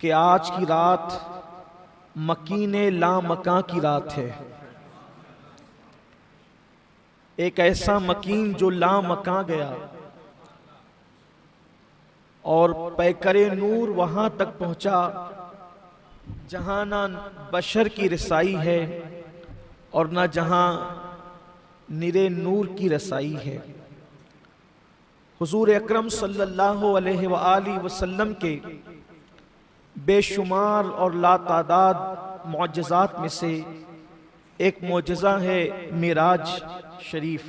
कि आज की रात मकीन लामकां की रात है। एक ऐसा मकीन जो लामकां गया और पैकरे नूर वहां तक पहुंचा जहां ना बशर की रसाई है और ना जहां निरे नूर की रसाई है। हुजूर अकरम सल्लल्लाहु अलैहि वसल्लम के बेशुमार और लातादाद मौजज़ात में से एक मौजज़ा है मिराज शरीफ।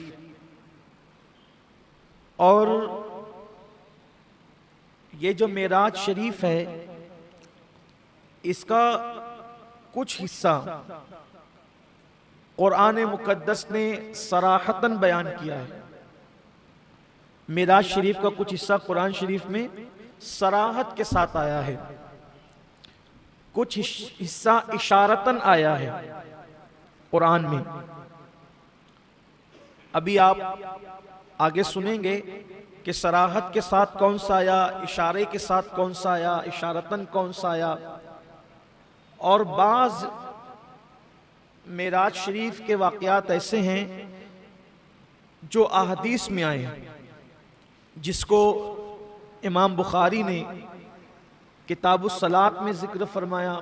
और ये जो मिराज शरीफ है, इसका कुछ हिस्सा कुरान मुकद्दस ने सराहतन बयान किया है। मिराज शरीफ का कुछ हिस्सा कुरान शरीफ में सराहत के साथ आया है, कुछ हिस्सा इशारतन आया है कुरान में। अभी आप आगे सुनेंगे कि सराहत के साथ कौन सा आया, इशारे के साथ कौन सा आया, इशारतन कौन सा आया। और बाज मिराज शरीफ के वाक़यात ऐसे हैं जो अहदीस में आए हैं, जिसको इमाम बुखारी ने किताबुस सलात में जिक्र फरमाया,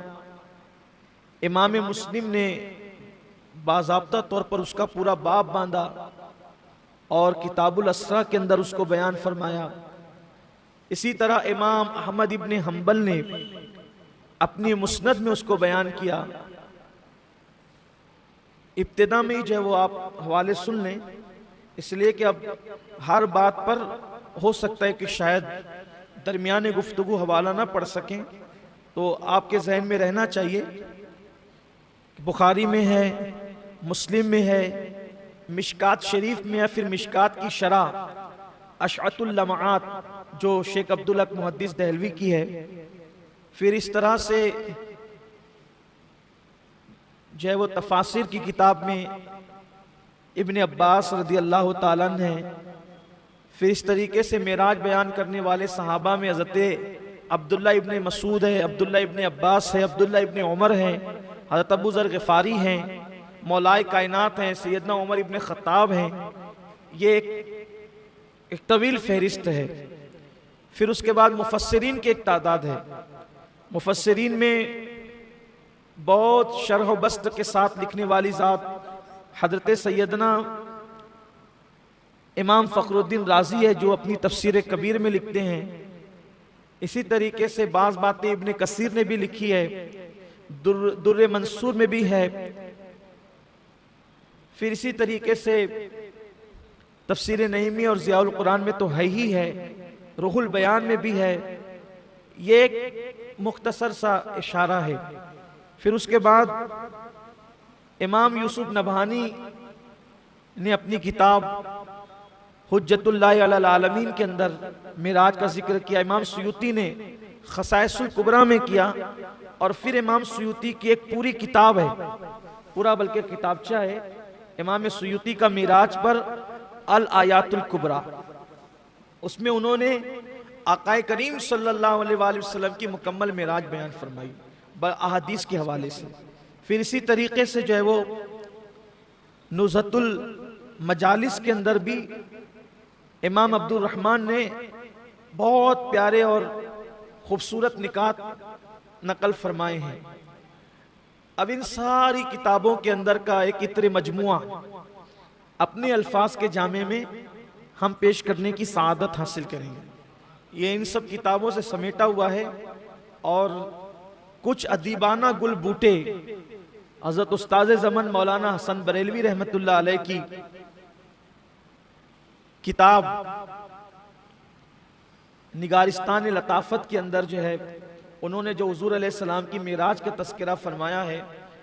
इमाम मुस्लिम ने बाज़ाब्ता तौर पर उसका पूरा बाब बांधा और किताबुल असरा के अंदर उसको बयान फरमाया। इसी तरह इमाम अहमद इब्न हम्बल ने अपनी मुस्नद में उसको बयान किया। इब्तिदा में ही जो है वो आप हवाले सुन लें, इसलिए कि अब हर बात पर हो सकता है कि शायद दरमियान गुफ्तगू हवाला ना पढ़ सकें, तो आपके जहन में रहना चाहिए बुखारी में है, मुस्लिम में है, मिशकात शरीफ में है, फिर मिशकात की शरह अशअतुल लमआत जो शेख अब्दुल हक मुहद्दिस दहलवी की है। फिर इस तरह से जो है वो तफासिर की किताब में इब्न अब्बास रदी अल्लाह ताला अन्हु है। फिर इस तरीके से मेराज बयान करने वाले सहाबा में हज़रत अब्दुल्ला इब्न मसूद है, अब्दुल्ला इब्न अब्बास है, अब्दुल्ला इब्न उमर है, हज़रत अबू ज़र ग़िफ़ारी हैं, मौलाए कायनात हैं, सैयदना उमर इब्न ख़त्ताब हैं। ये एक तवील फहरिस्त है। फिर उसके बाद मुफस्सिरीन की एक तादाद है। मुफस्सिरीन में बहुत शरह बस्त के साथ लिखने वाली ज़ात हज़रत सैयदना इमाम फ़खरुद्दीन राज़ी है, जो अपनी तफसीर कबीर में लिखते हैं। इसी तरीके से बाज़ बातें इब्न कसीर ने भी लिखी है, दुर्र मंसूर में भी है। फिर इसी तरीके से तफसीर नईमी और ज़ियाउल कुरान में तो है ही है, रूहुल बयान में भी है। ये एक मुख्तसर सा इशारा है। फिर उसके बाद इमाम यूसुफ नबहानी ने अपनी किताब हुज्जतुल्लाह अलल आलमीन के अंदर मिराज का जिक्र किया। इमाम सुयूती ने खसाइसुल कुबरा में किया। और फिर इमाम सुयूती की एक पूरी किताब है, पूरा बल्कि किताबचा है इमाम सुयूती का मिराज पर अल आयातुल कुबरा। उसमें उन्होंने आकाए करीम सल्लल्लाहु अलैहि वसल्लम की मुकम्मल मिराज बयान फरमाई अहादीस के हवाले से। फिर इसी तरीके से जो है वो नुज़हतुल मजालिस के अंदर भी इमाम अब्दुल रहमान ने बहुत प्यारे और खूबसूरत निकात नकल फरमाए हैं। अब इन सारी किताबों के अंदर का एक इत्र मजमुआ अपने अल्फाज के जामे में हम पेश करने की सआदत हासिल करेंगे। ये इन सब किताबों से समेटा हुआ है। और कुछ अदीबाना गुल बूटे हज़रत उस्ताद ज़मन मौलाना हसन बरेलवी रहमतुल्लाह अलैह की किताब निगारिस्तान लताफत के अंदर जो है उन्होंने जो हुज़ूर अलैहिस्सलाम की मिराज का तस्करा फरमाया है,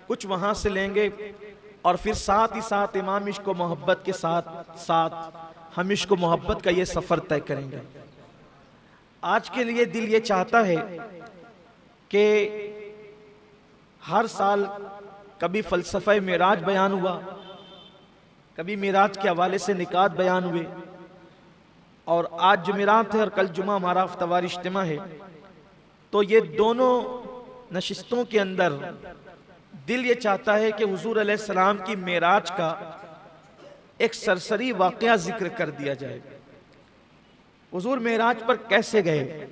कुछ वहाँ से लेंगे। और फिर साथ ही साथ इमाम इश्क़ व मोहब्बत के साथ साथ हम इश्क़ व मोहब्बत का ये सफ़र तय करेंगे। आज के लिए दिल ये चाहता है कि हर साल कभी फ़लसफ़े मिराज बयान हुआ, कभी मिराज के हवाले से निकात बयान हुए, और आज जुमेरात है और कल जुमा हमारा हफ्तावार इज्तिमा है। तो ये दोनों नशिस्तों के अंदर दिल ये चाहता है कि हुजूर अलैहिस्सलाम की मेराज का एक सरसरी वाकया जिक्र कर दिया जाए। हुजूर मेराज पर कैसे गए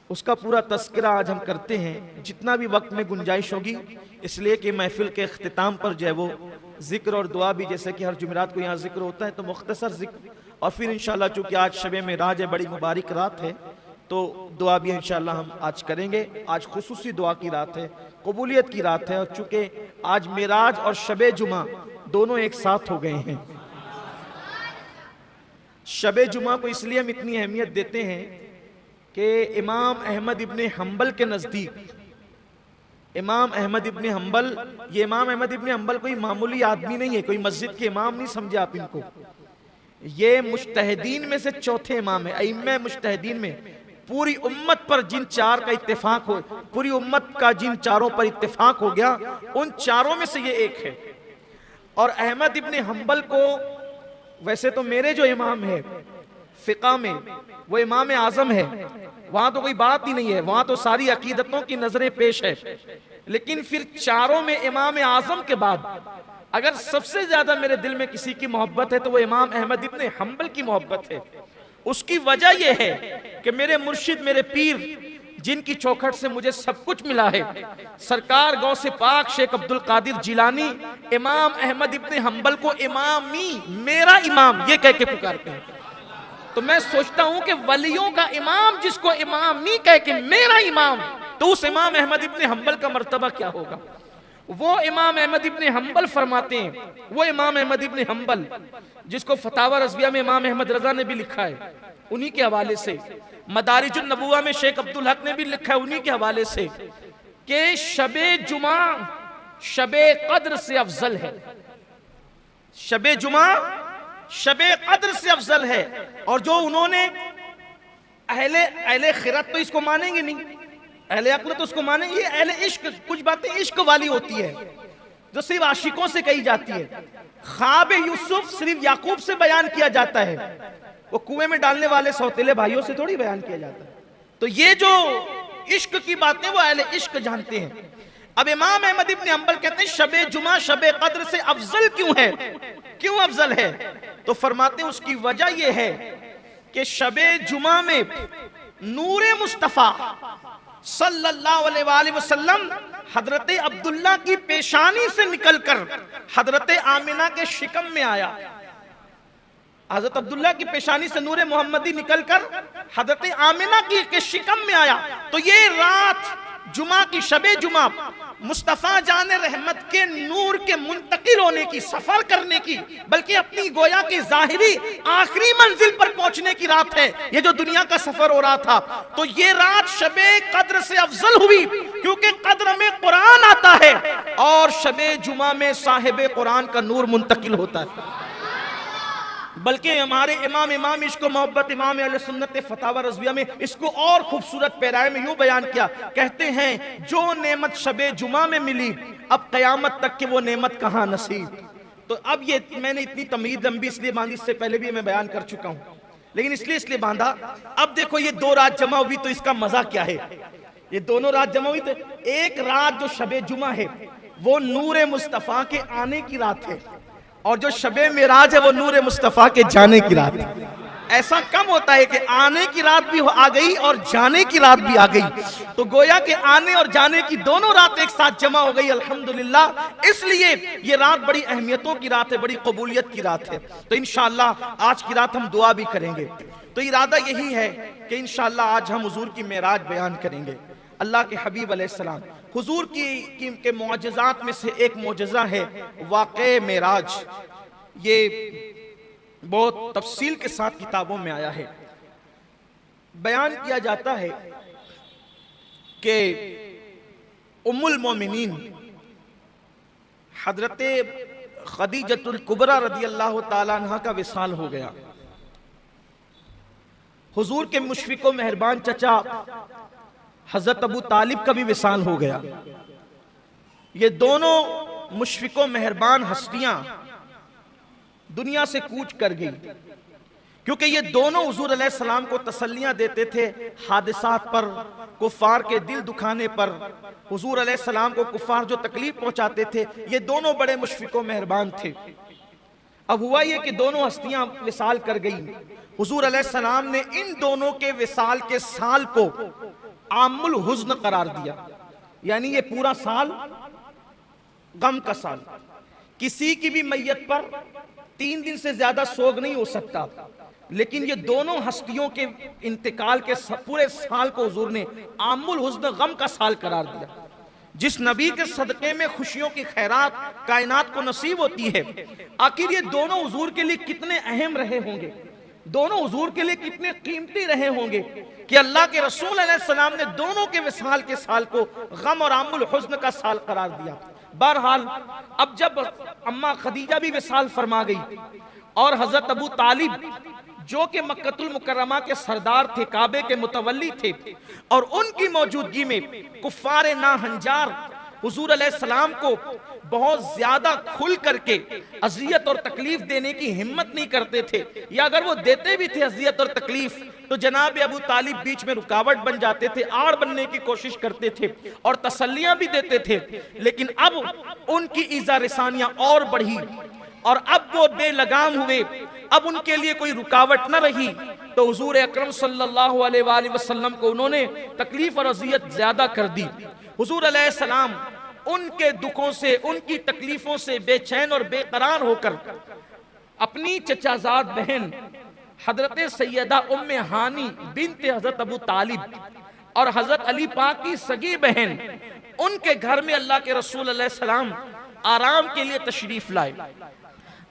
उसका पूरा तस्करा आज हम करते हैं, जितना भी वक्त में गुंजाइश होगी, इसलिए कि महफिल के इख्तिताम पर जो है वो जिक्र और दुआ भी, जैसे कि हर जुमेरात को यहाँ जिक्र होता है, तो मुख्तसर जिक्र, और फिर इंशाल्लाह चूँकि आज शब मेराज है, बड़ी मुबारक रात है, तो दुआ भी इंशाल्लाह हम आज करेंगे। आज खुसूसी दुआ की रात है, कबूलियत की रात है, और चूँकि आज मेराज और शब जुमा दोनों एक साथ हो गए हैं। शब जुमा को इसलिए हम इतनी अहमियत देते हैं कि इमाम अहमद इब्ने हम्बल के नज़दीक, इमाम अहमद इब्ने हम्बल, ये इमाम अहमद इब्ने हम्बल कोई मामूली आदमी नहीं है, कोई मस्जिद के इमाम नहीं समझे आप इनको। ये मुज्तहिदीन में से चौथे इमाम है, अइम्मे मुज्तहिदीन में। पूरी उम्मत पर जिन चार का इत्तेफाक हो, पूरी उम्मत का जिन चारों पर इत्तेफाक हो गया, उन चारों में से ये एक है। और अहमद इब्ने हम्बल को वैसे तो मेरे जो इमाम है फिक़ा में, वो इमाम आज़म है, वहां तो कोई बात ही नहीं है, वहां तो सारी अकीदतों की नजरें पेश है। लेकिन फिर चारों में इमाम आज़म के बाद अगर सबसे ज्यादा मेरे दिल में किसी की मोहब्बत है तो वो इमाम अहमद इब्ने हम्बल की मोहब्बत है। उसकी वजह यह है कि मेरे मुर्शिद, मेरे पीर, जिनकी चौखट से मुझे सब कुछ मिला है, सरकार गौसे पाक शेख अब्दुल कादिर जिलानी इमाम अहमद इब्ने हम्बल को इमामी, मेरा इमाम ये कह के पुकारते हैं। तो मैं सोचता हूं कि वलियों का इमाम जिसको इमामी कह के मेरा इमाम, तो उस इमाम अहमद इब्ने हम्बल का मर्तबा क्या होगा। वो इमाम अहमद इब्ने हम्बल फरमाते हैं, वो इमाम अहमद इब्ने हम्बल जिसको फतावा रज़विया में इमाम अहमद रजा ने भी लिखा है, उन्हीं के हवाले से, मदारिजुन नबुवा में शेख अब्दुल हक ने भी लिखा है उन्हीं के हवाले से, कि शबे जुमा शबे कद्र से अफजल है। शबे जुमा शबे कद्र से अफजल है। और जो उन्होंने अहले खिरत तो इसको मानेंगे नहीं, अहले अक्ल तो उसको मानेंगे, ये अहले इश्क, कुछ बातें इश्क वाली होती है जो सिर्फ आशिकों से कही जाती है। ख्वाब यूसुफ सिर्फ याकूब से बयान किया जाता है, वो कुएं में डालने वाले सौतेले भाइयों से थोड़ी बयान किया जाता है। तो ये जो इश्क की बातें वो अहले इश्क जानते हैं। अब इमाम अहमद इब्ने हम्बल कहते हैं शबे जुमा शबे कद्र से अफजल क्यों है, क्यों अफजल है। तो फरमाते हैं उसकी वजह यह है कि शबे जुमा में नूरे मुस्तफा सल्लल्लाहु अलैहि वसल्लम हजरत अब्दुल्ला की पेशानी से निकलकर हजरत आमिना के शिकम में आया। हजरत अब्दुल्ला की पेशानी से नूरे मोहम्मदी निकलकर हजरत आमिना के शिकम में आया। तो ये रात जुमा की, शबे जुमा, मुस्तफ़ा जान रहमत के नूर के मुंतकिल होने की, सफर करने की, बल्कि अपनी गोया की जाहिरी आखिरी मंजिल पर पहुंचने की रात है। ये जो दुनिया का सफर हो रहा था, तो ये रात शबे कद्र से अफजल हुई क्योंकि कद्र में कुरान आता है और शबे जुमा में साहिब कुरान का नूर मुंतकिल होता है। बल्कि हमारे इमाम इश्क मोहब्बत इमाम अहले सुन्नत फतावा रज़विया में इसको और खूबसूरत पैराए में यूं बयान किया, कहते हैं जो नेमत शबे जुमा में मिली अब कयामत तक की वो नेमत कहाँ नसीब। तो अब ये मैंने इतनी तमहीद लंबी इसलिए बांधी, इससे पहले भी मैं बयान कर चुका हूं, लेकिन इसलिए बांधा। अब देखो ये दो रात जमा हुई तो इसका मजा क्या है। ये दोनों रात जमा हुई तो एक रात जो शबे जुमा है वो नूरे मुस्तफ़ा के आने की रात है, और जो शबे मेराज है वो नूरे मुस्तफ़ा के जाने की रात है। ऐसा कम होता है कि आने की रात भी आ गई और जाने की रात भी आ गई, तो गोया के आने और जाने की दोनों रात एक साथ जमा हो गई, अल्हम्दुलिल्लाह। इसलिए ये रात बड़ी अहमियतों की रात है, बड़ी कबूलियत की रात है। तो इंशाअल्लाह आज की रात हम दुआ भी करेंगे। तो इरादा यही है कि इंशाअल्लाह आज हम हुजूर की मेराज बयान करेंगे। अल्लाह के हबीब अलैहिस्सलाम हुजूर के मुअज्जिज़ात में से एक मुअज्जिज़ा है वाक़े मेराज। ये बहुत तफसील के साथ किताबों में आया है। बयान किया जाता है कि उम्मुल मोमिनीन हजरत खदीजतुल कुबरा रदियल्लाहु ताला अन्हा का विसाल हो गया। हुजूर के मुशफिक व मेहरबान चचा हजरत अबू तालिब का भी विसाल हो गया। ये दोनों मुशफिक व मेहरबान हस्तियां दुनिया से कूच कर गई। क्योंकि ये दोनों हुजूर अलैहिस्सलाम को तसल्लियां देते थे हादिसात पर, कुफ्फार के दिल दुखाने पर। हुजूर अलैहिस्सलाम को कुफ्फार जो तकलीफ पहुंचाते थे, ये दोनों बड़े मुशफिक व मेहरबान थे। अब हुआ ये कि दोनों हस्तियां विसाल कर गई। हुजूर अलैहिस्सलाम ने इन दोनों के विसाल के साल को आमुल हुज्न करार दिया, यानी ये पूरा साल गम का साल। किसी की भी मैयत पर 3 दिन से ज्यादा सोग नहीं हो सकता, लेकिन ये दोनों हस्तियों के इंतकाल के पूरे साल को हुजूर ने आमुल हुज्न गम का साल करार दिया। जिस नबी के सदक़े में खुशियों की खैरात कायनात को नसीब होती है, आखिर ये दोनों हुजूर के लिए कितने अहम रहे होंगे, दोनों हुजूर के लिए कितने कीमती रहे होंगे कि अल्लाह के रसूल अलैहिस्सलाम ने दोनों के विसाल के साल को गम और आमुल हुज्न का साल करार दिया। बहरहाल अब जब अम्मा खदीजा भी विसाल फरमा गई और हजरत अबू तालिब जो कि मक्कतुल मुकर्रमा के सरदार थे, काबे के मुतवल्ली थे, और उनकी मौजूदगी में कुफ्फारे नाहंजार हुजूर अलैहिस्सलाम को बहुत ज्यादा खुल करके अजियत और तकलीफ देने की हिम्मत नहीं करते थे, या अगर वो देते भी थे अजियत और तकलीफ तो जनाब अबू तालिब बीच में रुकावट बन जाते थे, आड़ बनने की कोशिश करते थे और तसल्लियां भी देते थे। लेकिन अब उनकी इज़ा रिसानियां और बढ़ी और अब वो बेलगाम हुए, अब उनके लिए कोई रुकावट न रही। तो हुजूर अकरम सल्लल्लाहु अलैहि वसल्लम को उन्होंने तकलीफ और अजियत ज्यादा कर दी। हुजूर अलैहिस्सलाम उनके दुखों से, उनकी तकलीफों से बेचैन और बेकरार होकर अपनी चचाजाद बहन हजरत सैयदा उम्मे हानी बिनते हजरत अबू तालिब और हजरत अली पाक की सगी बहन, उनके घर में अल्लाह के रसूल अलैहिस्सलाम आराम के लिए तशरीफ लाए।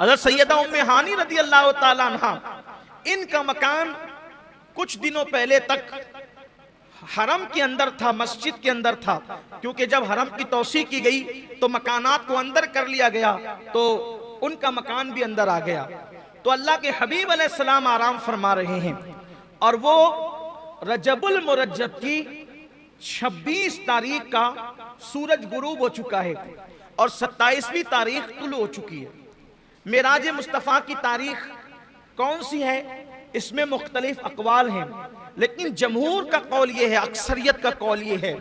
हजरत सैयदा उम्मे हानी रदी अल्लाह ताला अन्हा, इनका मकान कुछ दिनों पहले तक हरम के अंदर था, मस्जिद के अंदर था, क्योंकि जब हरम की तौसी की गई तो मकानात को अंदर कर लिया गया, तो उनका मकान भी अंदर आ गया। तो अल्लाह के हबीब अलैहिस्सलाम आराम फरमा रहे हैं और वो रजबुल मुरज्जब की 26 तारीख का सूरज गुरूब हो चुका है और 27वीं तारीख तुलू हो चुकी है। मेराज मुस्तफ़ा की तारीख कौन सी है, इसमें मुख्तलिफ अकवाल हैं, लेकिन जमहूर का कौल ये है, अक्सरियत का कौल ये है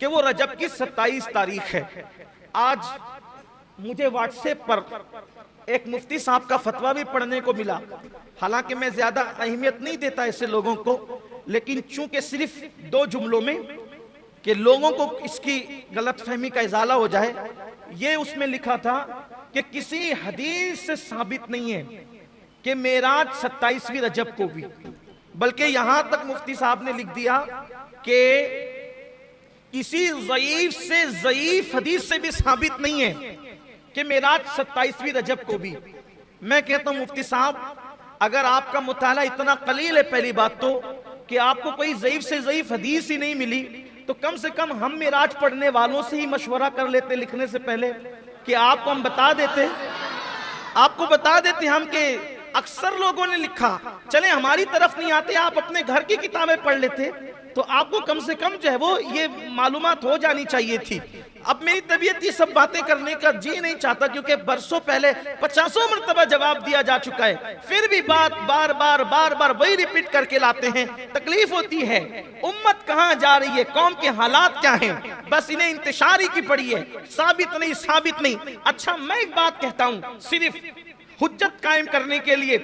कि वो रजब की 27 तारीख है। आज मुझे व्हाट्सएप पर एक मुफ्ती साहब का फतवा भी पढ़ने को मिला, हालांकि मैं ज्यादा अहमियत नहीं देता ऐसे लोगों को, लेकिन चूंकि सिर्फ 2 जुमलों में कि लोगों को इसकी गलतफहमी का इजाला हो जाए, ये उसमें लिखा था कि किसी हदीस से साबित नहीं है कि मेराज 27वीं रजब को भी, बल्कि यहां तक मुफ्ती साहब ने लिख दिया कि किसी ज़ईफ से ज़ईफ हदीस से भी साबित नहीं है कि मेराज 27वीं रजब को भी। मैं कहता हूं मुफ्ती साहब, अगर आपका मुताला इतना कलील है, पहली बात तो कि आपको कोई ज़ईफ से ज़ईफ हदीस ही नहीं मिली, तो कम से कम हम मेराज पढ़ने वालों से ही मशवरा कर लेते लिखने से पहले कि आपको हम बता देते, आपको बता देते हम कि अक्सर लोगों ने लिखा, चले हमारी तरफ नहीं आते, आप अपने घर की किताबें पढ़ लेते तो आपको कम से कम जो है वो ये मालूमात हो जानी चाहिए थी। अब मेरी तबीयत ये सब बातें करने का जी नहीं चाहता, क्योंकि बरसों पहले 50 मरतबा जवाब दिया जा चुका है, फिर भी बात बार बार वही रिपीट करके लाते हैं। तकलीफ होती है, उम्मत कहाँ जा रही है, कौम के हालात क्या हैं, बस इन्हें इंतशारी की पड़ी है, साबित नहीं। अच्छा, मैं एक बात कहता हूँ सिर्फ हुज्जत कायम करने के लिए,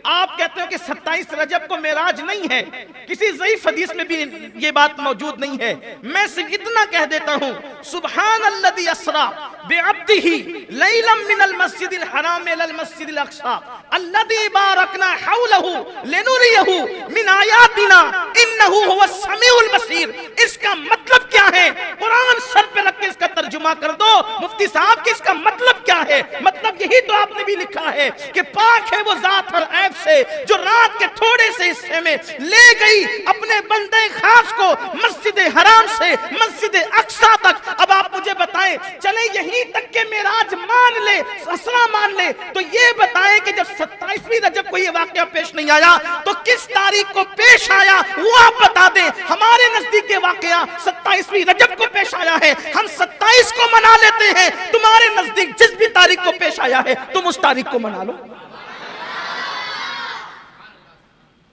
आप कहते हो कि 27 रजब को मेराज नहीं है, किसी ज़ईफ हदीस में भी ये बात मौजूद नहीं है। मैं सिर्फ इतना कह देता हूँ, सुब्हानल्लज़ी अस्रा बिअब्दिही लैलन मिनल मस्जिदिल हराम इलल मस्जिदिल अक़सा अल्लज़ी बारकना हौलहू लिनुरियहू मिन आयातिना इन्नहू हुवस समीउल बसीर। इसका मतलब क्या है? कुरान सर पे रख के इसका तर्जुमा कर दो मुफ्ती साहब कि इसका मतलब क्या है। मतलब यही तो आपने भी लिखा है कि पाक है वो जात हर ऐब से जो रात के थोड़े से हिस्से में ले गई अपने बंदे खास को मस्जिद हराम से मस्जिद अक्सा तक। अब आप मुझे बताएं, चले यहीं तक के मेराज मान ले, असरा मान ले, तो ये बताएं कि जब 27वीं रजब को ये वाकया पेश नहीं आया तो किस तारीख को पेश आया, वो आप बता दें। हमारे नजदीक ये वाकया 27वीं रजब को पेश आया है, हम 27 को मना लेते हैं। तुम्हारे नजदीक जिस भी तारीख को पेश आया है तुम उस तारीख को मना लो।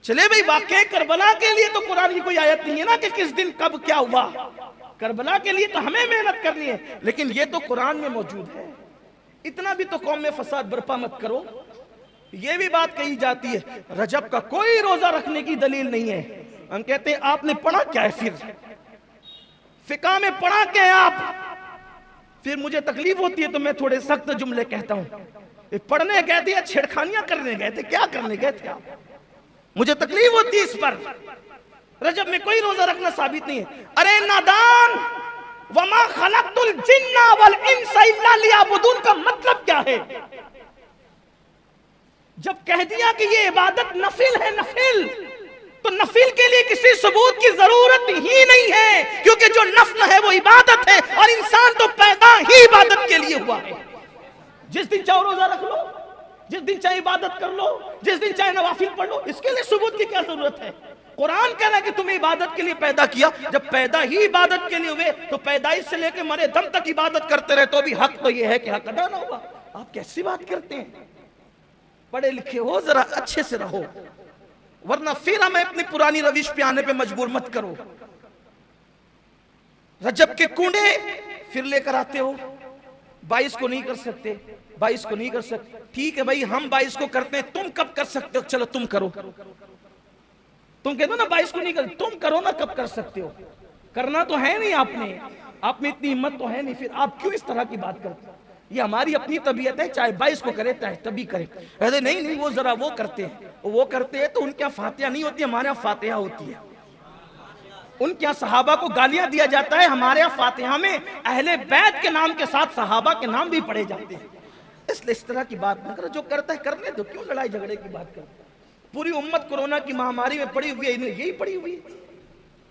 चले भाई, वाकई करबला के लिए तो कुरान की कोई आयत नहीं है ना कि किस दिन कब क्या हुआ। करबला के लिए तो हमें मेहनत करनी है, लेकिन ये तो कुरान में मौजूद है। इतना भी तो कौम में फसाद बर्पा मत करो। ये भी बात कही जाती है रजब का कोई रोजा रखने की दलील नहीं है। हम कहते हैं आपने पढ़ा क्या है, फिर फिका में पढ़ा क्या है आप? फिर मुझे तकलीफ होती है तो मैं थोड़े सख्त जुमले कहता हूं। पढ़ने गए थे या छेड़खानियां करने गए थे, क्या करने गए थे आप? मुझे तकलीफ होती है इस पर। रजब में कोई रोजा रखना साबित नहीं है। अरे नादान, वमा खलक़तुल जिन्ना वल इंसा इल्ला लियअबुदून का मतलब क्या है? जब कह दिया कि ये इबादत नफिल है, नफिल, तो नफिल के लिए किसी सबूत की जरूरत ही नहीं है, क्योंकि जो नफल है वो इबादत है, और इंसान तो पैदा ही इबादत के लिए हुआ है। जिस दिन चाहो रोजा रख लो, जिस दिन चाहे इबादत कर लो, जिस दिन चाहे नवाफिल पढ़ लो, इसके लिए सबूत की क्या जरूरत है? कुरान कह रहा है कि तुम्हें इबादत के लिए पैदा किया। जब पैदा ही इबादत के लिए हुए तो पैदाइश से लेकर मरे दम तक इबादत करते रहे, तो भी हक तो यह है कि हक अदा ना हुआ। आप कैसी बात करते हैं? पढ़े लिखे हो, जरा अच्छे से रहो, वरना फिर हमें अपनी पुरानी रविश पे आने पे मजबूर मत करो। रजब के कूड़े फिर लेकर आते हो, 22 को नहीं कर सकते, 22 को नहीं कर सकते। ठीक है भाई, हम 22 को करते हैं, तुम कब कर सकते हो? चलो तुम करो। तुम कहते हो ना 22 को नहीं कर, तुम करो ना, कब कर सकते हो? करना तो है नहीं आपने, आप में इतनी हिम्मत तो है नहीं, फिर आप क्यों इस तरह की बात करते हो? ये हमारी अपनी तबीयत है, चाहे 22 को करे चाहे तभी करे। अरे नहीं नहीं, वो जरा वो करते हैं, वो करते हैं तो उनके यहाँ फातिहा नहीं होती, हमारे यहाँ फातिहा होती है। उनके यहाँ सहाबा को गालियां दिया जाता है, हमारे यहाँ फातिहा में अहले बैत के नाम के साथ सहाबा के नाम भी पढ़े जाते हैं। इसलिए इस तरह की बात न करो, जो करता है करने दो, क्यों लड़ाई झगड़े की बात करते? पूरी उम्मत कोरोना की महामारी में पड़ी हुई है, यही पड़ी हुई है।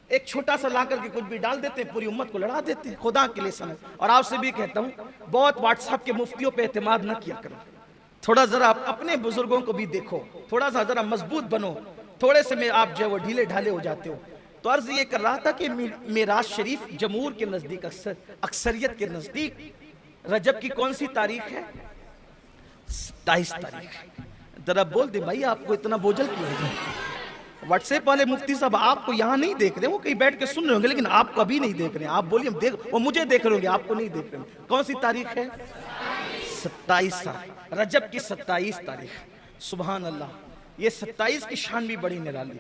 एक छोटा सा लाकर के कुछ भी डाल देते हैं, पूरी उम्मत को लड़ा देते हैं। खुदा के लिए समझ। और आपसे भी कहता हूँ, बहुत व्हाट्सएप के मुफ्तियों पे एतमाद न किया करो। थोड़ा जरा आप अपने बुजुर्गों को भी देखो, थोड़ा सा जरा मजबूत बनो। थोड़े से में आप जो वो ढीले ढाले हो जाते हो। तो अर्ज ये कर रहा था कि मेराज शरीफ जमहूर के नजदीक, अक्सरियत के नजदीक रजब की कौन सी तारीख है? 27 तारीख। जरा बोल दे भाई, आपको इतना बोझल क्यों है? व्हाट्सएप वाले मुफ्ती साहब आपको यहाँ नहीं देख रहे, वो कहीं बैठ के सुन रहे होंगे, लेकिन आप कभी नहीं देख रहे हैं। आप बोलिए, हम देख, वो मुझे देख रहे होंगे, आपको नहीं देख रहे। कौन सी तारीख है? 27 रजब की 27 तारीख। सुभान अल्लाह, ये 27 की शान भी बड़ी निराली।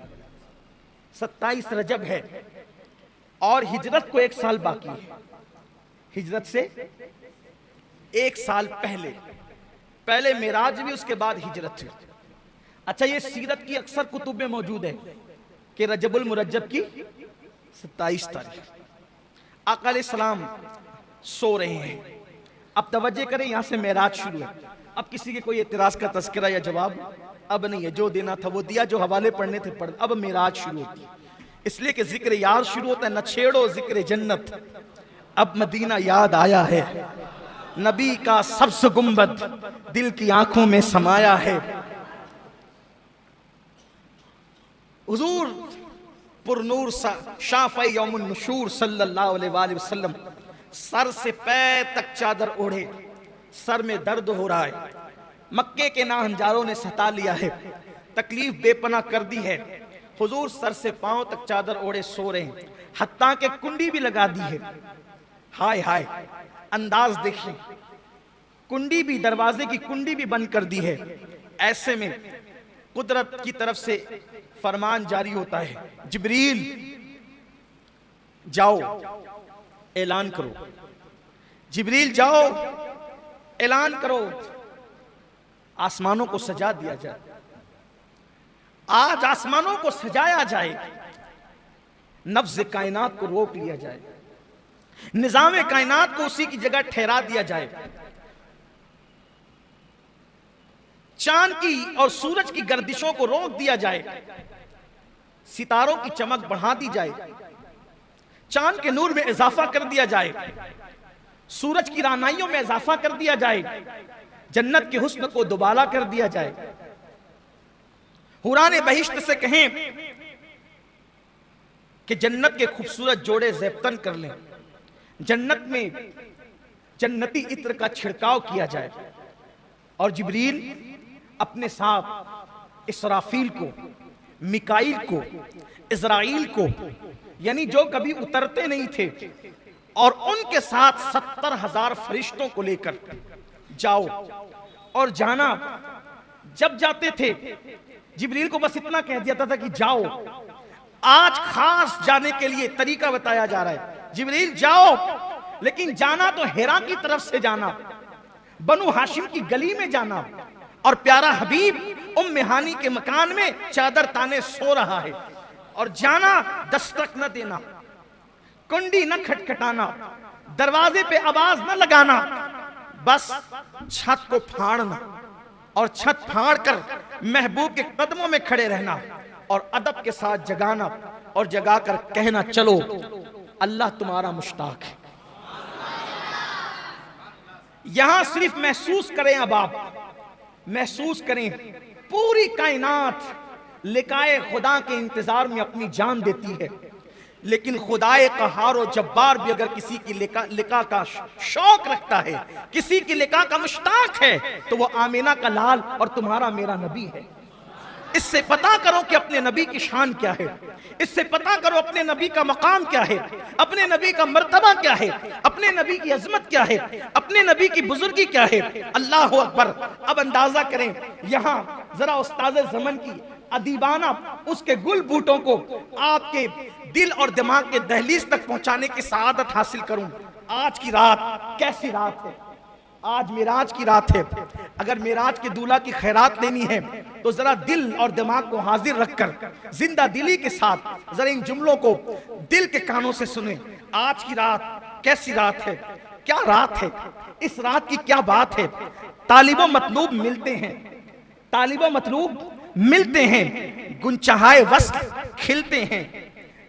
27 रजब है और हिजरत को 1 साल बाकी है। हिजरत से 1 साल पहले मेराज भी, उसके बाद हिजरत हुई। अच्छा, ये सीरत की अक्सर कुतुब में मौजूद है कि रजबुल मुरज्जब की 27 तारीख आका अलैहिस्सलाम सो रहे हैं। अब तवज्जो करें, यहां से मेराज शुरू है। अब किसी के कोई एतराज का तस्करा या जवाब अब नहीं है। जो देना था वो दिया, जो हवाले पढ़ने थे पढ़। अब मेराज शुरू होती है, इसलिए कि जिक्र यार शुरू होता है। न छेड़ो जिक्र जन्नत, अब मदीना याद आया है। नबी का सब्ज़ गुंबद दिल की आंखों में समाया है। हुजूर पुरनूर शाफ़ई यौमुन नुशूर सल्लल्लाहु अलैहि वसल्लम सर से पैर तक चादर ओढ़े, सर में दर्द हो रहा है। मक्के के नाहंजारों ने सता लिया है, तकलीफ बेपना कर दी है। हुजूर सर से पांव तक चादर ओढ़े सो रहे हैं, हत्ता के कुंडी भी लगा दी है। हाय हाय, अंदाज देखिए, कुंडी भी, दरवाजे की कुंडी भी बंद कर दी है। ऐसे में कुदरत की तरफ से फरमान जारी होता है, जिब्रील जाओ ऐलान करो, जिब्रील जाओ ऐलान करो, आसमानों को सजा दिया जाए। आज आसमानों को सजाया जाए, नफ्ज़ कायनात को रोक लिया जाए, निजाम कायनात को उसी की जगह ठहरा दिया जाए, चांद की और सूरज की गर्दिशों को रोक दिया जाए, सितारों की चमक बढ़ा दी जाए, चांद के नूर में इजाफा कर दिया जाए, सूरज की रानाइयों में इजाफा कर दिया जाए, जन्नत के हुस्न को दुबाला कर दिया जाए। हुराने बहिश्त से कहें कि जन्नत के खूबसूरत जोड़े ज़ेबतन कर लें, जन्नत में जन्नती इत्र का छिड़काव किया जाए, और जिब्रील अपने साथ इसराफील को मिकाईल को, इज़राइल को, यानी जो कभी उतरते नहीं थे, और उनके साथ 70,000 फरिश्तों को लेकर जाओ। और जाना, जब जाते थे जिब्रील को बस इतना कह दिया था कि जाओ। आज खास जाने के लिए तरीका बताया जा रहा है, जिब्रील जाओ, लेकिन जाना तो हिरा की तरफ से जाना, बनु हाशिम की गली में जाना, और प्यारा हबीब उम्मे हानी के मकान में चादर ताने सो रहा है, और जाना दस्तक न देना, कुंडी न खटखटाना, दरवाजे पे आवाज न लगाना, बस छत को फाड़ना, और छत फाड़ कर महबूब के कदमों में खड़े रहना, और अदब के साथ जगाना, और जगाकर कहना, चलो अल्लाह तुम्हारा मुश्ताक है। यहां सिर्फ महसूस करें, अब आप महसूस करें, पूरी कायनात लिकाए खुदा के इंतजार में अपनी जान देती है, लेकिन खुदाए कहार और जब्बार भी अगर किसी की लिका का शौक रखता है, किसी की लिका का मुश्ताक है, तो वो आमीना का लाल और तुम्हारा मेरा नबी है। इससे पता करो कि अपने नबी की शान क्या है, इससे पता करो अपने नबी का मकाम क्या है, अपने नबी का मर्तबा क्या है, अपने नबी की अजमत क्या है, अपने नबी की बुजुर्गी क्या है। अल्लाह अकबर। अब अंदाजा करें, यहाँ जरा उस्ताद ज़मन की अदीबाना उसके गुल बूटों को आपके दिल और दिमाग के दहलीज तक पहुंचाने की सआदत हासिल करूं। आज की रात कैसी रात है, आज मेराज की रात है। अगर मेराज के दूल्हा की खैरात लेनी है तो जरा दिल और दिमाग को हाजिर रखकर जिंदा दिली के साथ जरा इन जुमलों को दिल के कानों से सुने। आज की रात कैसी रात है, क्या रात है, इस रात की क्या बात है। तालिबो मतलूब मिलते हैं, तालिबो मतलूब मिलते हैं, गुंचहाए वस्ल खिलते हैं,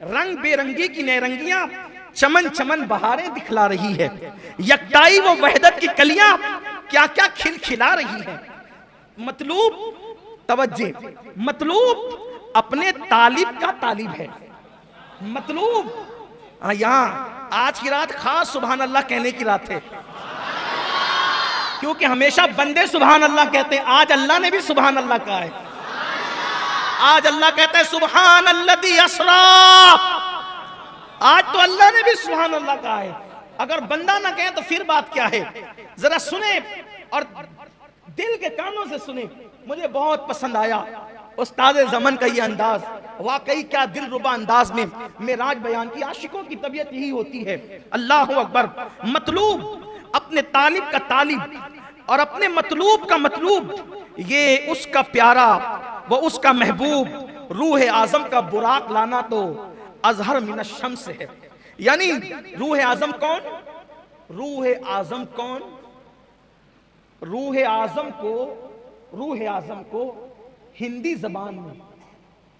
रंग बेरंगी की नैरंगियां चमन चमन बहारें दिखला रही है, यकताई वो वहदत की कलियां क्या क्या खिलखिला रही है। मतलूब तवज्जे, मतलूब अपने तालिब का तालिब है। मतलूब यहाँ आज की रात खास सुभान अल्लाह कहने की रात है, क्योंकि हमेशा बंदे सुभान अल्लाह कहते हैं, आज अल्लाह ने भी सुभान अल्लाह कहा है। आज अल्लाह कहता है सुभान अल्लज़ी अस्रा, आज तो अल्लाह ने भी सुभान अल्लाह कहा है। अगर बंदा ना कहे तो फिर बात क्या है। जरा सुने और दिल के कानों से सुने। मुझे बहुत पसंद आया उस्ताद ज़मन का ये अंदाज, वाकई क्या दिलरुबा अंदाज में मेराज बयान की। आशिकों की तबीयत यही होती है। अल्लाह अकबर। मतलूब अपने तालिब का तालिब और अपने मतलूब का मतलूब, ये उसका प्यारा वो उसका महबूब रूह आजम का बुराक लाना तो अजहर मिनश शम्स है। यानी रूह आजम कौन, रूह आजम कौन, रूह आजम को हिंदी जबान में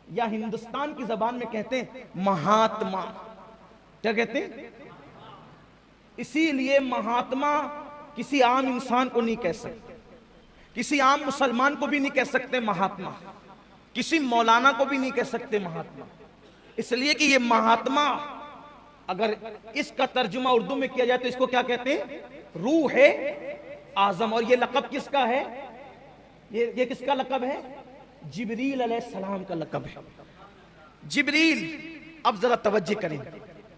या हिंदुस्तान की जबान में कहते हैं महात्मा। क्या कहते हैं? इसीलिए महात्मा किसी आम इंसान को नहीं कह सकते, किसी आम मुसलमान को भी नहीं कह सकते महात्मा, किसी मौलाना को भी नहीं कह सकते महात्मा। इसलिए कि ये महात्मा अगर इसका तर्जुमा उर्दू में किया जाए तो इसको क्या कहते हैं? रूह आजम। और ये लक़ब किसका है? ये किसका लक़ब है? जिब्रील अलैहिस्सलाम का लक़ब है। जिब्रील। अब जरा तवज्जो करें,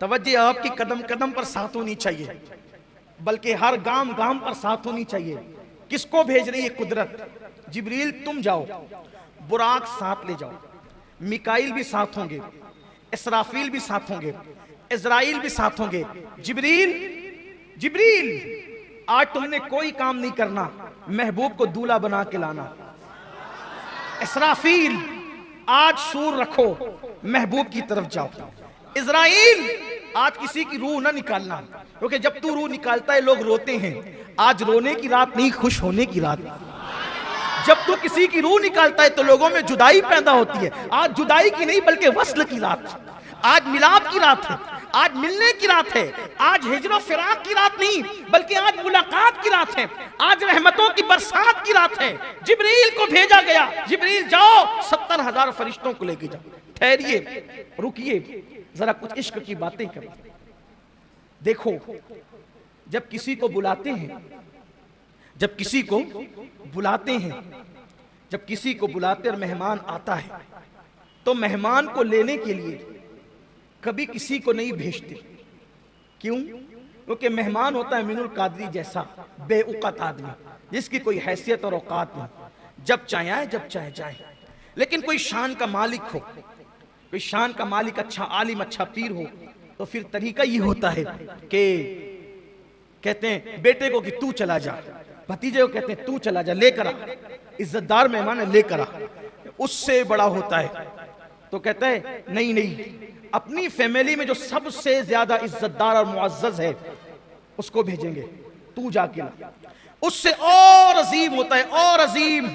तवज्जो आपकी कदम कदम पर साथ होनी चाहिए, बल्कि हर गाम गाम पर साथ होनी चाहिए। किसको भेज रही है कुदरत? जिब्रील तुम जाओ, बुराक साथ ले जाओ, मिकाईल भी साथ होंगे, इसराफील भी साथ होंगे, इज़राइल भी साथ होंगे। जिब्रील, जिब्रील आज तुमने कोई काम नहीं करना, महबूब को दूल्हा बना के लाना। इसराफील आज सूर रखो, महबूब की तरफ जाओ। इज़राइल आज किसी की रूह ना निकालना, क्योंकि जब तू रूह निकालता है लोग रोते हैं। आज रोने की रात नहीं, खुश होने की रात। जब तू किसी की रूह निकालता है तो लोगों में जुदाई पैदा होती है। आज जुदाई की नहीं बल्कि वस्ल की रात, आज मिलाप की रात है, आज मिलने की रात है, आज हिजरा फिराक की रात नहीं बल्कि आज मुलाकात की रात है, आज रहमतों की बरसात की रात है। जिब्रील को भेजा गया, जिब्रील जाओ 70,000 फरिश्तों को लेके जाओ। ठहरिए, रुकिए, जरा कुछ इश्क की बातें करें। देखो, जब किसी को बुलाते हैं, जब किसी को बुलाते हैं, जब किसी को बुलाते और मेहमान आता है तो मेहमान को लेने के लिए कभी किसी को नहीं भेजते। क्यों? क्योंकि मेहमान होता है मिनुल कादरी जैसा बेउकत आदमी, जिसकी कोई हैसियत और औकात नहीं, जब चाहे आए जब चाहे जाए। लेकिन कोई शान का मालिक हो, कोई शान का मालिक, अच्छा आलिम, अच्छा पीर हो, तो फिर तरीका ये होता है कि कहते हैं बेटे को कि तू चला जा, भतीजे को कहते हैं तू चला जा, लेकर आ, इज्जतदार मेहमान है लेकर आ, उससे बड़ा होता है तो कहता है नहीं नहीं, अपनी फैमिली में जो सबसे ज्यादा इज्जतदार और मुअज्जज है उसको भेजेंगे, तू जाके ला। उससे और अजीम होता है, और अजीम।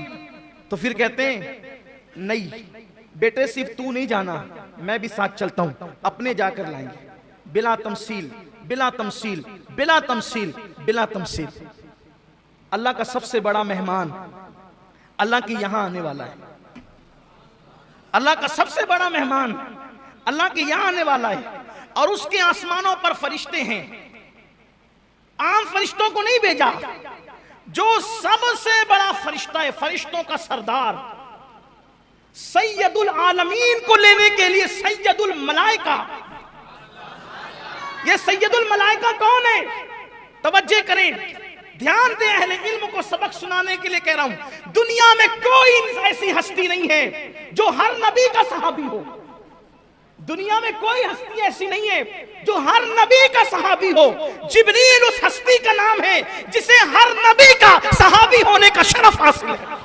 तो फिर कहते हैं नहीं बेटे, सिर्फ तू नहीं जाना, मैं भी साथ चलता हूं, अपने जाकर लाएंगे, बिला तमसील, बिला तमसील, बिला तमसील, बिला तमसील। अल्लाह का सबसे बड़ा मेहमान अल्लाह के यहां आने वाला है। अल्लाह का सबसे बड़ा मेहमान अल्लाह के यहां आने वाला है, और उसके आसमानों पर फरिश्ते हैं। आम फरिश्तों को नहीं भेजा, जो सबसे बड़ा फरिश्ता है, फरिश्तों का सरदार, सैयदुल आलमीन को लेने के लिए सैयदुल मलाइका। ये सैयदुल मलाइका कौन है? तवज्जो करें, ध्यान दें, अहले इल्म को सबक सुनाने के लिए कह रहा हूं। दुनिया में कोई ऐसी हस्ती नहीं है जो हर नबी का सहाबी हो। दुनिया में कोई हस्ती ऐसी नहीं है जो हर नबी का सहाबी हो। जिब्रील उस हस्ती का नाम है जिसे हर नबी का सहाबी होने का शरफ हासिल है।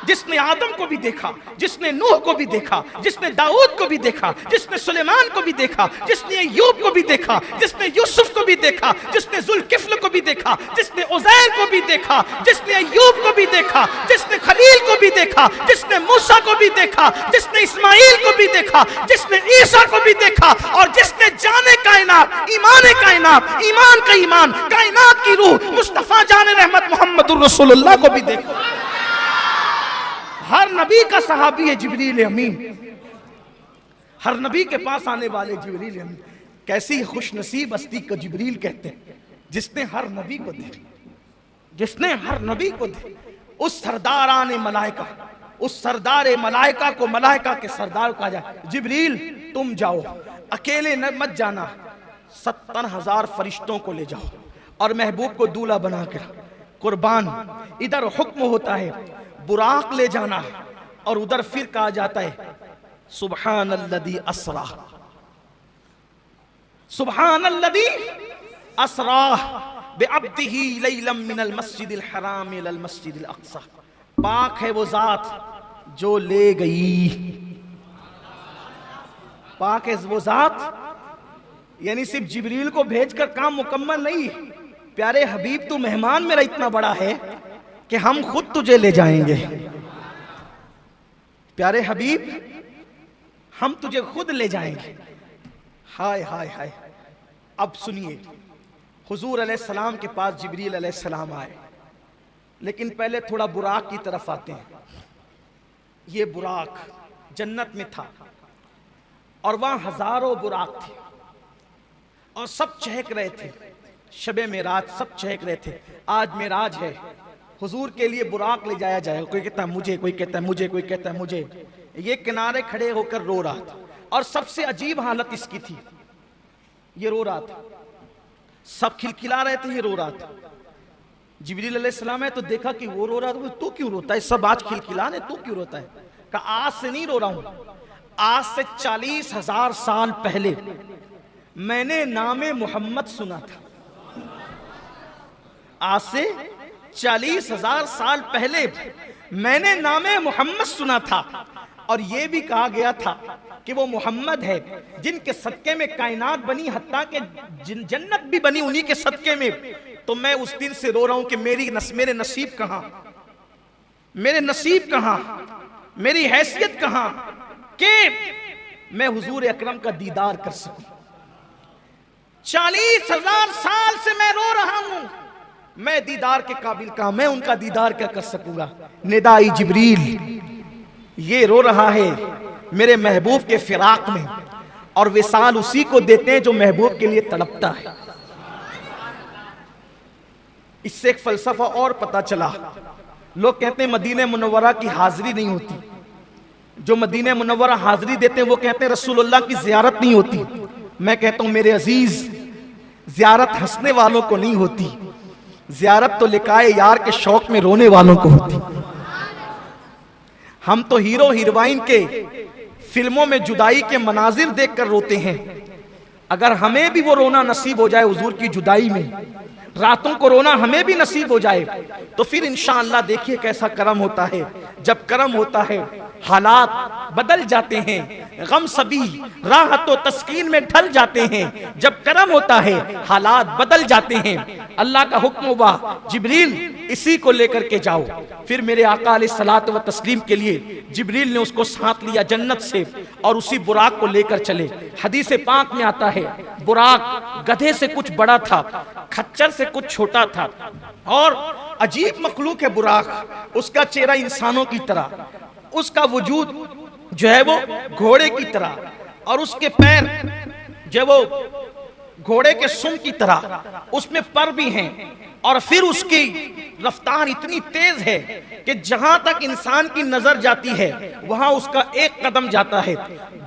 जिसने आदम को भी देखा, जिसने नूह को भी देखा, जिसने दाऊद को भी देखा, जिसने सुलेमान को भी देखा, जिसने अय्यूब को भी देखा, जिसने यूसुफ को भी देखा, जिसने जुल्किफ्ल को भी देखा, जिसने उज़ैर को भी देखा, जिसने अय्यूब को भी देखा, जिसने खलील को भी देखा, जिसने मूसा को भी देखा, जिसने इस्माइल को भी देखा, जिसने ईसा को भी देखा, और जिसने जाने कायनात, ईमान कायनात, ईमान का ईमान, कायनात की रूह मुस्तफा जाने रहमत मोहम्मदुर रसूलुल्लाह को भी देखा। हर नबी का सहाबी है जिब्रील अमीन, हर नबी के पास आने वाले जिब्रील अमीन। कैसी खुशनसीब हस्ती को जिब्रील कहते हैं, जिसने हर नबी को देखा, जिसने हर नबी को देखा। उस सरदाराने मलाइका, उस सरदार मलाइका को मलाइका के सरदार कहा जाए, जिब्रील तुम जाओ, अकेले न मत जाना, 70,000 फरिश्तों को ले जाओ और महबूब को दूल्हा बनाकर कुर्बान। इधर हुक्म होता है बुराक ले जाना, और उधर फिर कहा जाता है सुब्हानल्लज़ी अस्रा, सुब्हानल्लज़ी अस्रा बिअब्दिही लैलम मिनल मस्जिदिल हराम इलल मस्जिदिल अक़सा। पाक है वो जात जो ले गई, पाक है वो जात, यानी सिर्फ जिब्रील को भेजकर काम मुकम्मल नहीं। प्यारे हबीब, तू मेहमान मेरा इतना बड़ा है कि हम खुद तुझे ले जाएंगे। प्यारे हबीब, हम तुझे खुद ले जाएंगे। हाय हाय हाय। अब सुनिए, हुजूर अलैहिस्सलाम के पास जिब्रील अलैहिस्सलाम आए, लेकिन पहले थोड़ा बुराक की तरफ आते हैं। ये बुराक जन्नत में था, और वहां हजारों बुराक थे, और सब चहक रहे थे। शबे मेराज सब चहक रहे थे। आज मेराज है, हुजूर के लिए बुराक ले जाया जाएगा। कोई कहता है मुझे, कोई कहता है मुझे, कोई कहता है मुझे। ये किनारे खड़े होकर रो रहा था, और सबसे अजीब हालत इसकी थी, ये रो रहा था। सब खिलखिला रहे थे, ये रो रहा था। जिब्रील अलैहिस्सलाम है तो देखा कि वो रो रहा था, तू क्यों रोता है? सब आज खिलखिलाने, तू क्यों रोता है? कहा आज से नहीं रो रहा हूं, आज से 40,000 साल पहले मैंने नामे मोहम्मद सुना था। आज से 40,000 साल पहले मैंने नामे मोहम्मद सुना था, और यह भी कहा गया था कि वो मोहम्मद है जिनके सदके में कायनात बनी, हत्ता के जन्नत भी बनी उन्हीं के सदके में। तो मैं उस दिन से रो रहा हूं कि मेरे नसीब कहां, मेरे नसीब कहां, मेरी हैसियत कहां कि मैं हुजूर अकरम का दीदार कर सकूं। 40,000 साल से मैं रो रहा हूं, मैं दीदार के काबिल कहां, मैं उनका दीदार क्या कर सकूंगा। निदाई जिब्रील, ये रो रहा है मेरे महबूब के फिराक में, और विसाल उसी को देते हैं जो महबूब के लिए तड़पता है। इससे एक फलसफा और पता चला। लोग कहते हैं मदीने मुनव्वरा की हाजिरी नहीं होती, जो मदीने मुनव्वरा हाजिरी देते हैं वो कहते हैं रसूलुल्लाह की ज़ियारत नहीं होती। मैं कहता हूं मेरे अजीज, ज़ियारत हंसने वालों को नहीं होती, ज़ियारत तो लिकाए यार के शौक में रोने वालों को होती। हम तो हीरो हीरोइन के फिल्मों में जुदाई के मनाजिर देखकर रोते हैं। अगर हमें भी वो रोना नसीब हो जाए हुजूर की जुदाई में, रातों को रोना हमें भी नसीब हो जाए, तो फिर इंशाअल्लाह देखिए कैसा करम होता है। जब करम होता है हालात बदल जाते हैं, गम सभी राहत व तस्कीन में ढल जाते हैं। जब करम होता है हालात बदल जाते हैं। अल्लाह का हुक्म हुआ जिब्रील इसी को लेकर के जाओ। फिर मेरे आका अलैहिस्सलातु व तस्लीम के लिए जिब्रील ने उसको साथ लिया जन्नत से और उसी बुराक को लेकर चले। हदीस पाक में आता है बुराक गधे से कुछ बड़ा था, खच्चर से कुछ छोटा था और अजीब मखलूक है बुराक। उसका चेहरा इंसानों की तरह, उसका वजूद जो है वो घोड़े की तरह और उसके पैर जो वो घोड़े के सुम की तरह, उसमें पर भी हैं। और फिर उसकी रफ्तार इतनी तेज है कि जहां तक इंसान की नजर जाती है वहां उसका एक कदम जाता है।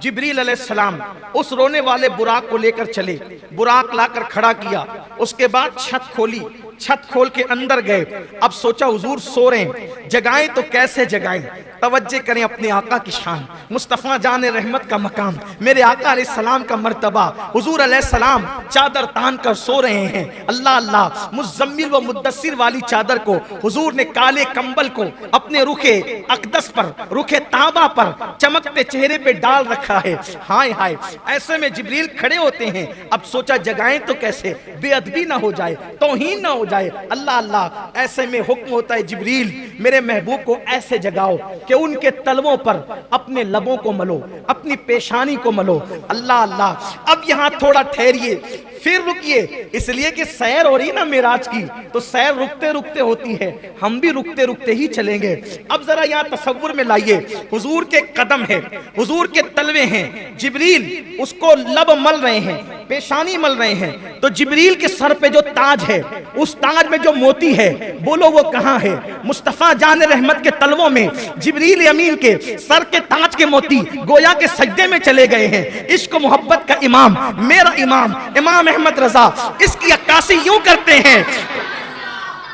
जिब्रील अलैहिस्सलाम उस रोने वाले बुराक को लेकर चले, बुराक लाकर खड़ा किया। उसके बाद छत खोली, छत खोल के अंदर गए। अब सोचा हुजूर सो रहे हैं, जगाएं तो कैसे जगाएं। तवज्जो करें अपने आका की शान, मुस्तफ़ा जान रहमत का मकाम, मेरे आका अलैहिस्सलाम का मर्तबा। हुजूर अलैहिस्सलाम चादर तान कर सो रहे हैं। अल्लाह अल्लाह, मुज़म्मिल व मुद्दस्सिर वाली चादर को हुजूर ने काले कंबल को अपने रुखे अक़दस पर, रुखे ताबा पर चमकते चेहरे पे डाल रखा है। हाय हाय, ऐसे में जिब्रील खड़े होते हैं। अब सोचा जगाएं तो कैसे, बेअदबी ना हो जाए, तौहीन ना हो जाए। अल्लाह अल्लाह, ऐसे में हुक्म होता है जिब्रील मेरे महबूब को ऐसे जगाओ कि उनके तलवों पर अपने लबों को मलो, अपनी पेशानी को मलो। अल्लाह अल्लाह, अब यहां थोड़ा ठहरिए, फिर रुकिए, इसलिए कि सैर हो रही ना मेराज की, तो सैर रुकते रुकते होती है, हम भी रुकते रुकते ही चलेंगे। अब जरा यहाँ तसव्वुर में लाइए, हुजूर के कदम है, हुजूर के तलवे हैं, जिब्रील उसको लब मल रहे हैं, पेशानी मल रहे हैं। तो जिब्रील के सर पे जो ताज है, उस ताज में जो मोती है, बोलो वो कहाँ है? मुस्तफ़ा जान रहमत के तलवों में जिब्रील अमीन के सर के ताज के मोती गोया के सजदे में चले गए हैं। इश्क मोहब्बत का इमाम, मेरा इमाम इमाम अहमद रजा इसकी अक्कासी यूं करते हैं,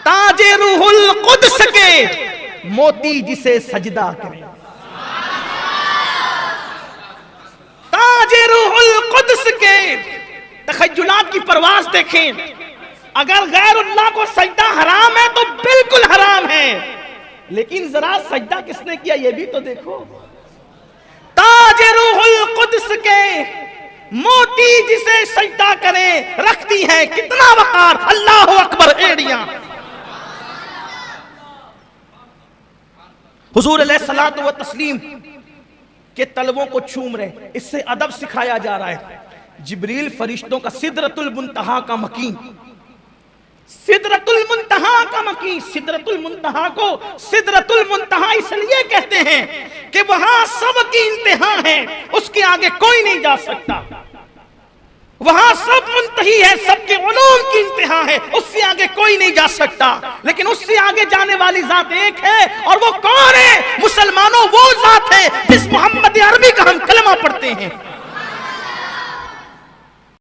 ताजे रूहुल कुद्स के मोती जिसे सजदा करे, ताजे रूहुल कुद्स के। तखय्युलात की परवाज़ देखें, अगर गैरुल्लाह को सजदा हराम है तो बिल्कुल हराम है, लेकिन जरा सजदा किसने किया ये भी तो देखो। ताजे रूहुल कुद्स के मोती जिसे सजदा करे, रखती है कितना वकार, अल्लाह अकबर एड़ियां। हुजूर अलैहिस्सलातु व तस्लीम के तलवों को चूम रहे, इससे अदब सिखाया जा रहा है। जिब्रील फरिश्तों का सिदरतुल मुंतहा का मकीन, सिदरतुल मुंतहा का मकीन, सिदरतुल मुंतहा को सिदरतुल मुंतहा इसलिए कहते हैं कि वहां सबकी इंतहा है, उसके आगे कोई नहीं जा सकता। वहां सब मुंतही है, सबके उलूम की इंतहा है, उससे आगे कोई नहीं जा सकता। लेकिन उससे आगे जाने वाली जात एक है, और वो कौन है? मुसलमानों, वो जात है जिस मोहम्मद अरबी का हम कलमा पढ़ते हैं।